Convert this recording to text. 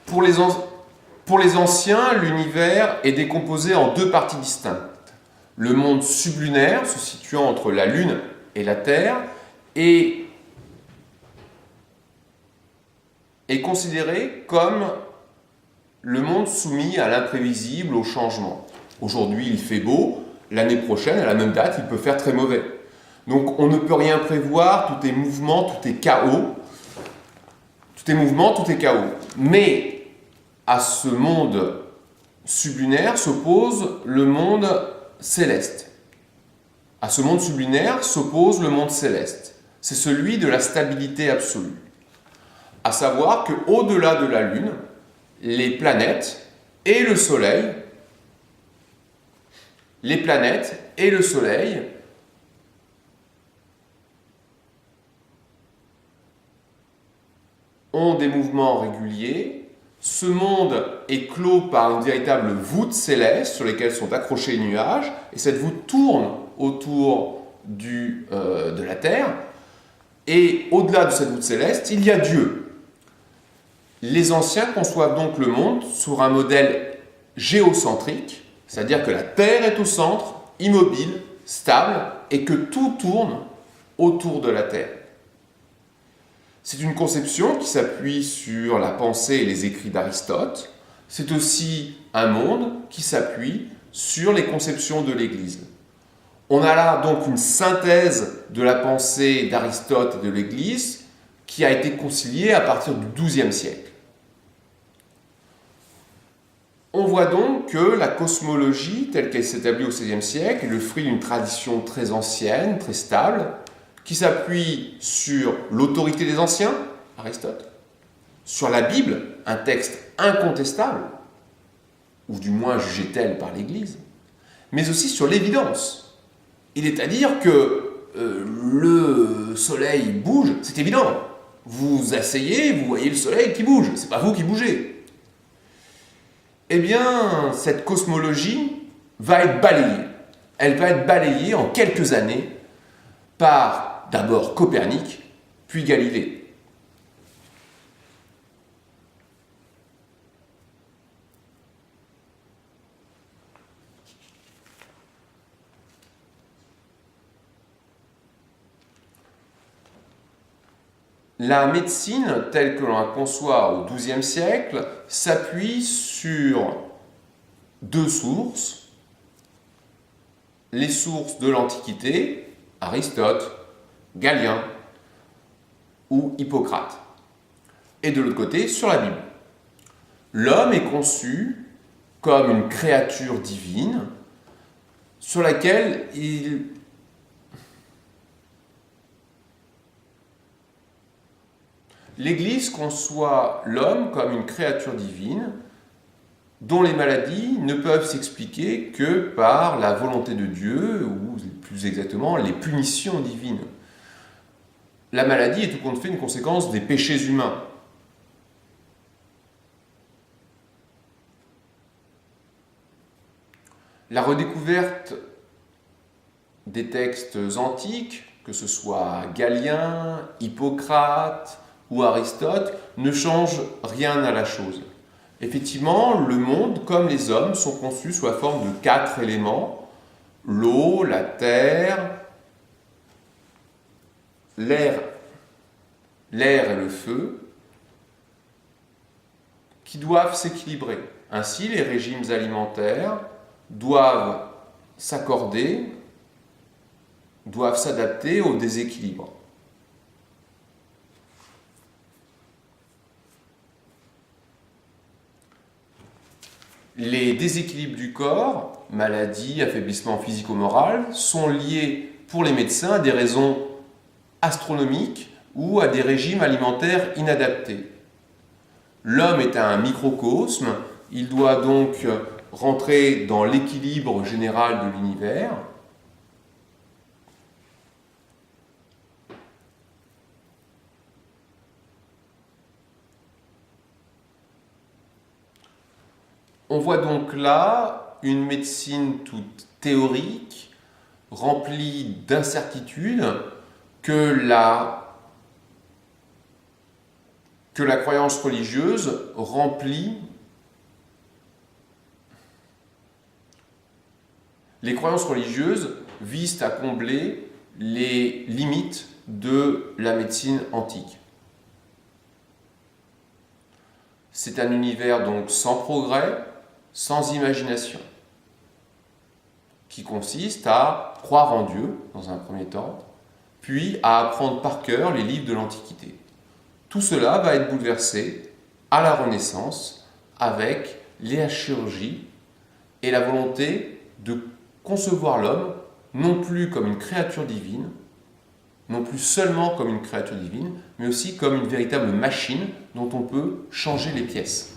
Pour les anciens, l'univers est décomposé en deux parties distinctes. Le monde sublunaire, se situant entre la Lune et la Terre, est considéré comme le monde soumis à l'imprévisible, au changement. Aujourd'hui, il fait beau, l'année prochaine, à la même date, il peut faire très mauvais. Donc on ne peut rien prévoir, tout est mouvement, tout est chaos. Tout est mouvement, tout est chaos. Mais à ce monde sublunaire s'oppose le monde céleste. À ce monde sublunaire s'oppose le monde céleste. C'est celui de la stabilité absolue. À savoir qu'au-delà de la Lune, les planètes et le Soleil ont des mouvements réguliers. Ce monde est clos par une véritable voûte céleste sur laquelle sont accrochés les nuages, et cette voûte tourne autour de la Terre, et au-delà de cette voûte céleste, il y a Dieu. Les anciens conçoivent donc le monde sur un modèle géocentrique, c'est-à-dire que la Terre est au centre, immobile, stable, et que tout tourne autour de la Terre. C'est une conception qui s'appuie sur la pensée et les écrits d'Aristote. C'est aussi un monde qui s'appuie sur les conceptions de l'Église. On a là donc une synthèse de la pensée d'Aristote et de l'Église qui a été conciliée à partir du XIIe siècle. On voit donc que la cosmologie, telle qu'elle s'établit au XVIe siècle, est le fruit d'une tradition très ancienne, très stable, qui s'appuie sur l'autorité des anciens, Aristote, sur la Bible, un texte incontestable, ou du moins jugé tel par l'Église, mais aussi sur l'évidence. Il est à dire que le soleil bouge, c'est évident. Vous vous asseyez, vous voyez le soleil qui bouge, c'est pas vous qui bougez. Eh bien, cette cosmologie va être balayée. Elle va être balayée en quelques années par d'abord Copernic, puis Galilée. La médecine, telle que l'on la conçoit au XIIe siècle, s'appuie sur deux sources. Les sources de l'Antiquité, Aristote, Galien ou Hippocrate. Et de l'autre côté, sur la Bible. L'homme est conçu comme une créature divine sur laquelle l'Église conçoit l'homme comme une créature divine dont les maladies ne peuvent s'expliquer que par la volonté de Dieu, ou plus exactement, les punitions divines. La maladie est tout compte fait une conséquence des péchés humains. La redécouverte des textes antiques, que ce soit Galien, Hippocrate ou Aristote, ne change rien à la chose. Effectivement, le monde, comme les hommes, sont conçus sous la forme de 4 éléments: l'eau, la terre, l'air et le feu, qui doivent s'équilibrer. Ainsi, les régimes alimentaires doivent s'accorder, doivent s'adapter au déséquilibre. Les déséquilibres du corps, maladies, affaiblissement physico-moral, sont liés pour les médecins à des raisons astronomiques ou à des régimes alimentaires inadaptés. L'homme est un microcosme, il doit donc rentrer dans l'équilibre général de l'univers. On voit donc là une médecine toute théorique, remplie d'incertitudes, que la que la croyance religieuse remplit. Les croyances religieuses visent à combler les limites de la médecine antique. C'est un univers donc sans progrès, sans imagination, qui consiste à croire en Dieu dans un premier temps, puis à apprendre par cœur les livres de l'Antiquité. Tout cela va être bouleversé à la Renaissance avec la chirurgie et la volonté de concevoir l'homme non plus comme une créature divine, non plus seulement comme une créature divine, mais aussi comme une véritable machine dont on peut changer les pièces.